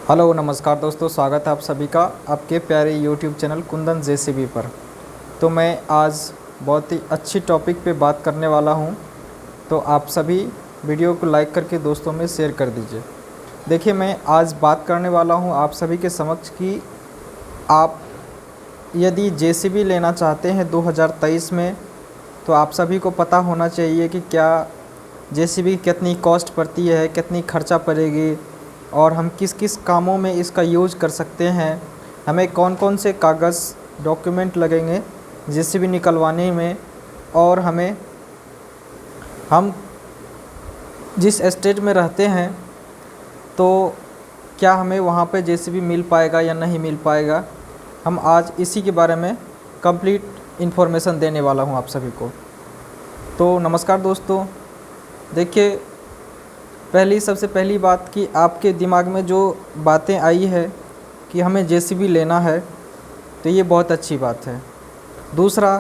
Hello नमस्कार दोस्तों, स्वागत है आप सभी का आपके प्यारे यूट्यूब चैनल कुंदन जेसीबी पर। तो मैं आज बहुत ही अच्छी टॉपिक पे बात करने वाला हूँ, तो आप सभी वीडियो को लाइक करके दोस्तों में शेयर कर दीजिए। देखिए, मैं आज बात करने वाला हूँ आप सभी के समक्ष कि आप यदि जेसीबी लेना चाहते हैं 2023 में, तो आप सभी को पता होना चाहिए कि क्या जेसीबी कितनी कॉस्ट पड़ती है, कितनी खर्चा पड़ेगी और हम किस किस कामों में इसका यूज कर सकते हैं, हमें कौन कौन से कागज़ डॉक्यूमेंट लगेंगे जेसीबी निकलवाने में, और हम जिस स्टेट में रहते हैं तो क्या हमें वहाँ पे जेसीबी मिल पाएगा या नहीं मिल पाएगा। हम आज इसी के बारे में कंप्लीट इन्फॉर्मेशन देने वाला हूँ आप सभी को। तो नमस्कार दोस्तों, देखिए, सबसे पहली बात कि आपके दिमाग में जो बातें आई है कि हमें जेसीबी लेना है, तो ये बहुत अच्छी बात है। दूसरा,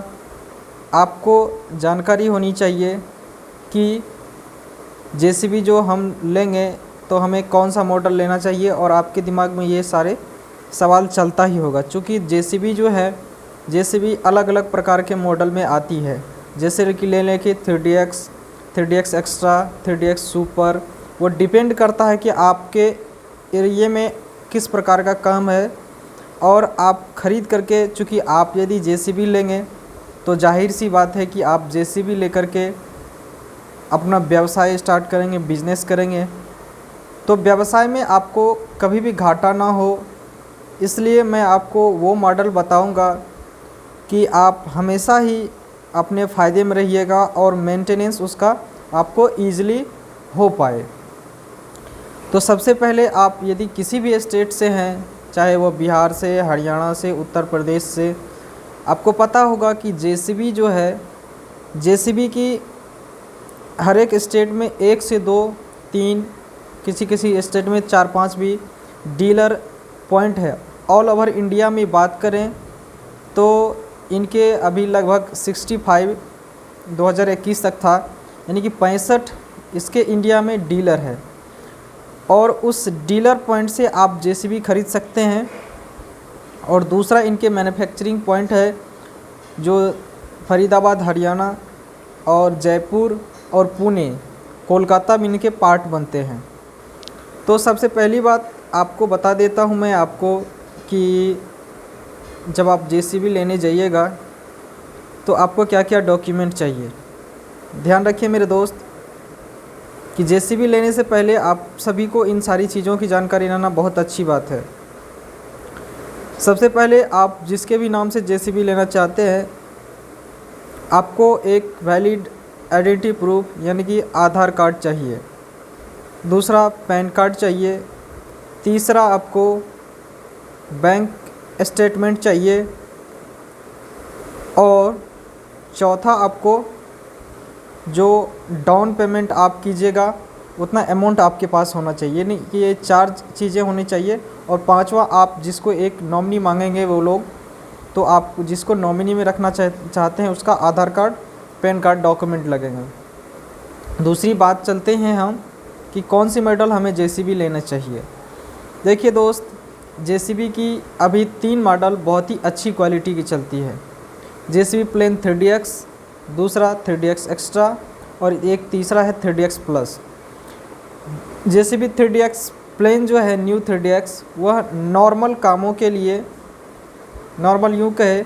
आपको जानकारी होनी चाहिए कि जेसीबी जो हम लेंगे तो हमें कौन सा मॉडल लेना चाहिए, और आपके दिमाग में ये सारे सवाल चलता ही होगा, क्योंकि जेसीबी अलग अलग प्रकार के मॉडल में आती है। जैसे कि ले लें कि 3DX, 3DX extra, 3DX super, वो डिपेंड करता है कि आपके एरिए में किस प्रकार का काम है। और आप ख़रीद करके, चूँकि आप यदि जेसीबी लेंगे तो जाहिर सी बात है कि आप जेसीबी लेकर के अपना व्यवसाय स्टार्ट करेंगे, बिजनेस करेंगे, तो व्यवसाय में आपको कभी भी घाटा ना हो, इसलिए मैं आपको वो मॉडल बताऊंगा कि आप हमेशा ही अपने फ़ायदे में रहिएगा और मेंटेनेंस उसका आपको ईज़िली हो पाए। तो सबसे पहले आप यदि किसी भी स्टेट से हैं, चाहे वो बिहार से, हरियाणा से, उत्तर प्रदेश से, आपको पता होगा कि जेसीबी जो है, जेसीबी की हर एक स्टेट में 1 से 2, 3, किसी किसी स्टेट में 4-5 भी डीलर पॉइंट है। ऑल ओवर इंडिया में बात करें तो इनके अभी लगभग 65 2021 तक था, यानी कि 65 इसके इंडिया में डीलर है, और उस डीलर पॉइंट से आप जेसीबी ख़रीद सकते हैं। और दूसरा, इनके मैन्युफैक्चरिंग पॉइंट है जो फरीदाबाद हरियाणा, और जयपुर और पुणे कोलकाता में इनके पार्ट बनते हैं। तो सबसे पहली बात आपको बता देता हूं मैं आपको कि जब आप जेसीबी लेने जाइएगा तो आपको क्या क्या डॉक्यूमेंट चाहिए। ध्यान रखिए मेरे दोस्त कि जेसीबी लेने से पहले आप सभी को इन सारी चीज़ों की जानकारी रहना बहुत अच्छी बात है। सबसे पहले, आप जिसके भी नाम से जेसीबी लेना चाहते हैं, आपको एक वैलिड आइडेंटिटी प्रूफ यानी कि आधार कार्ड चाहिए। दूसरा, पैन कार्ड चाहिए। तीसरा, आपको बैंक स्टेटमेंट चाहिए। और चौथा, आपको जो डाउन पेमेंट आप कीजिएगा उतना अमाउंट आपके पास होना चाहिए, नहीं कि ये 4 चीज़ें होनी चाहिए। और पांचवा, आप जिसको एक नॉमिनी मांगेंगे वो लोग, तो आप जिसको नॉमिनी में रखना चाहते हैं उसका आधार कार्ड, पैन कार्ड डॉक्यूमेंट लगेंगे। दूसरी बात चलते हैं हम कि कौन सी मॉडल हमें जेसीबी लेना चाहिए। देखिए दोस्त, जेसीबी की अभी 3 मॉडल बहुत ही अच्छी क्वालिटी की चलती है। जेसीबी प्लेन 3DX, दूसरा 3DX एक्स्ट्रा, और एक तीसरा है 3DX plus. JCB 3DX plane जो है, न्यू 3DX, वह नॉर्मल कामों के लिए, नॉर्मल यूँ कहे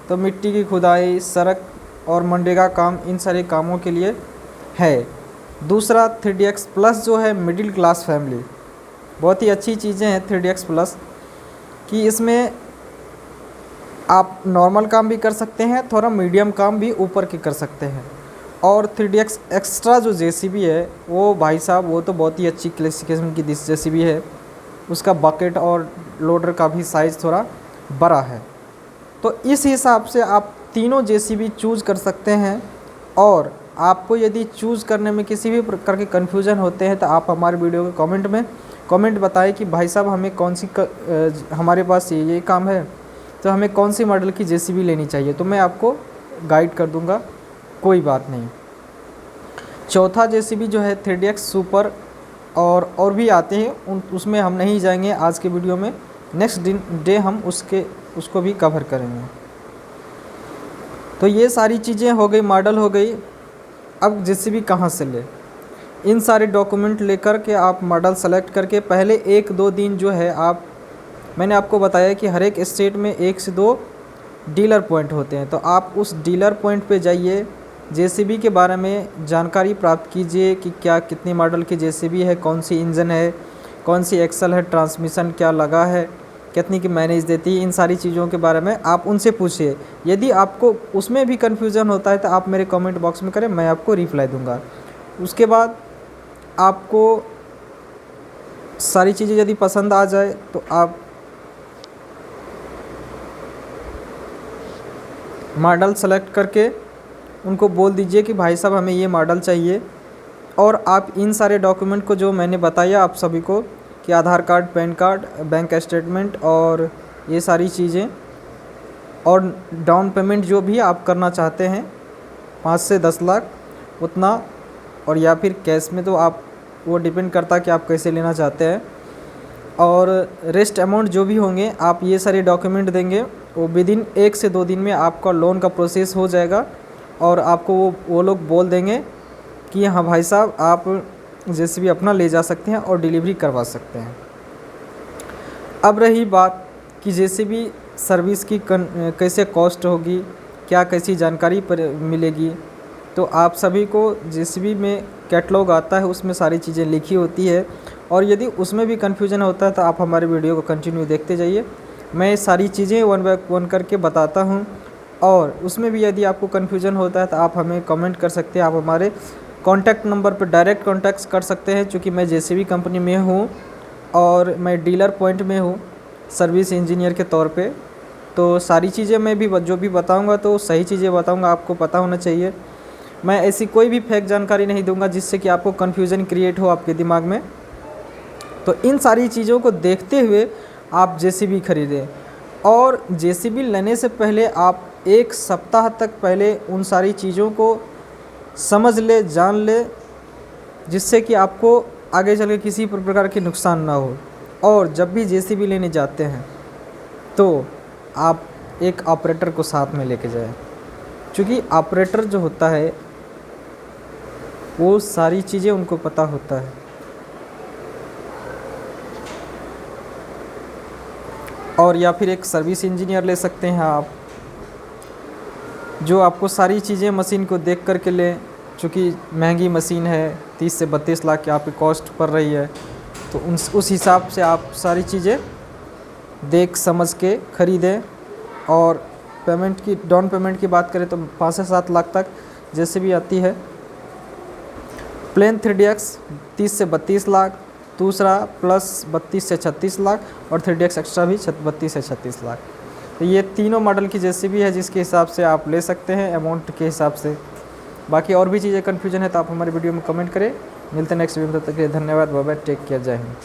तो मिट्टी की खुदाई, सड़क और मनरेगा काम, इन सारे कामों के लिए है। दूसरा 3DX प्लस जो है, मिडिल क्लास फैमिली, बहुत ही अच्छी चीज़ें हैं 3DX प्लस कि इसमें आप नॉर्मल काम भी कर सकते हैं, थोड़ा मीडियम काम भी ऊपर के कर सकते हैं। और 3DX एक्स्ट्रा जो जेसीबी है वो भाई साहब, वो तो बहुत ही अच्छी क्लासिफिकेशन की जेसीबी है। उसका बकेट और लोडर का भी साइज़ थोड़ा बड़ा है। तो इस हिसाब से आप तीनों जेसीबी चूज़ कर सकते हैं। और आपको यदि चूज़ करने में किसी भी प्रकार के कन्फ्यूज़न होते हैं तो आप हमारे वीडियो के कमेंट बताएं कि भाई साहब हमें कौन सी हमारे पास ये काम है, तो हमें कौन सी मॉडल की जेसीबी लेनी चाहिए, तो मैं आपको गाइड कर दूंगा, कोई बात नहीं। चौथा जेसीबी जो है 3DX सुपर और भी आते हैं, उसमें हम नहीं जाएंगे आज के वीडियो में। नेक्स्ट डे हम उसको भी कवर करेंगे। तो ये सारी चीज़ें हो गई, मॉडल हो गई। अब जेसीबी कहाँ से ले, इन सारे डॉक्यूमेंट लेकर के आप मॉडल सेलेक्ट करके पहले 1-2 दिन जो है मैंने आपको बताया कि हर एक स्टेट में 1 से 2 डीलर पॉइंट होते हैं। तो आप उस डीलर पॉइंट पे जाइए, जेसीबी के बारे में जानकारी प्राप्त कीजिए कि क्या कितनी मॉडल की जेसीबी है, कौन सी इंजन है, कौन सी एक्सल है, ट्रांसमिशन क्या लगा है, कितनी की माइलेज देती है। इन सारी चीज़ों के बारे में आप उनसे पूछिए। यदि आपको उसमें भी कन्फ्यूज़न होता है तो आप मेरे कमेंट बॉक्स में करें, मैं आपको रिप्लाई दूंगा। उसके बाद आपको सारी चीज़ें यदि पसंद आ जाए तो आप मॉडल सेलेक्ट करके उनको बोल दीजिए कि भाई साहब हमें ये मॉडल चाहिए। और आप इन सारे डॉक्यूमेंट को जो मैंने बताया आप सभी को कि Aadhaar card, PAN card, bank statement और ये सारी चीज़ें, और डाउन पेमेंट जो भी आप करना चाहते हैं 5 से 10 लाख उतना, और या फिर कैश में, तो आप वो डिपेंड करता है कि आप कैसे लेना चाहते हैं। और रेस्ट अमाउंट जो भी होंगे आप ये सारे डॉक्यूमेंट देंगे, वो विदिन 1 से 2 दिन में आपका लोन का प्रोसेस हो जाएगा। और आपको वो लोग बोल देंगे कि हाँ भाई साहब आप जेसीबी अपना ले जा सकते हैं और डिलीवरी करवा सकते हैं। अब रही बात कि जेसीबी सर्विस की कैसे कॉस्ट होगी, क्या कैसी जानकारी पर मिलेगी, तो आप सभी को जेसीबी में कैटलॉग आता है, उसमें सारी चीज़ें लिखी होती है। और यदि उसमें भी कन्फ्यूजन होता है तो आप हमारे वीडियो को कंटिन्यू देखते जाइए, मैं सारी चीज़ें 1 बाय 1 करके बताता हूँ। और उसमें भी यदि आपको कन्फ्यूजन होता है तो आप हमें कमेंट कर सकते हैं, आप हमारे कॉन्टैक्ट नंबर पर डायरेक्ट कॉन्टैक्ट कर सकते हैं। चूँकि मैं जेसीबी कंपनी में हूँ और मैं डीलर पॉइंट में हूँ सर्विस इंजीनियर के तौर पे, तो सारी चीज़ें मैं भी जो भी बताऊँगा तो सही चीज़ें बताऊँगा, आपको पता होना चाहिए। मैं ऐसी कोई भी फेक जानकारी नहीं दूंगा जिससे कि आपको कन्फ्यूज़न क्रिएट हो आपके दिमाग में। तो इन सारी चीज़ों को देखते हुए आप जेसीबी खरीदें। और जेसीबी लेने से पहले आप 1 सप्ताह तक पहले उन सारी चीज़ों को समझ ले, जान ले, जिससे कि आपको आगे चल के किसी प्रकार के नुकसान ना हो। और जब भी जेसीबी लेने जाते हैं तो आप एक ऑपरेटर को साथ में लेके जाएं, क्योंकि ऑपरेटर जो होता है वो सारी चीज़ें उनको पता होता है। और या फिर एक सर्विस इंजीनियर ले सकते हैं आप, जो आपको सारी चीज़ें मशीन को देख कर के लें। चूँकि महंगी मशीन है, 30 से 32 लाख की आपकी कॉस्ट पड़ रही है, तो उस हिसाब से आप सारी चीज़ें देख समझ के ख़रीदें। और पेमेंट की, डाउन पेमेंट की बात करें तो 5 से 7 लाख तक जैसे भी आती है। प्लेन 3DX 30 से 32 लाख, दूसरा प्लस 32 से 36 लाख, और 3DX एक्स्ट्रा भी 32 से 36 लाख। तो ये तीनों मॉडल की जेसीबी है जिसके हिसाब से आप ले सकते हैं अमाउंट के हिसाब से। बाकी और भी चीज़ें कन्फ्यूजन है तो आप हमारे वीडियो में कमेंट करें। मिलते हैं नेक्स्ट वीडियो में, तब तक के लिए धन्यवाद, बाय बाय, टेक केयर, जय हिंद।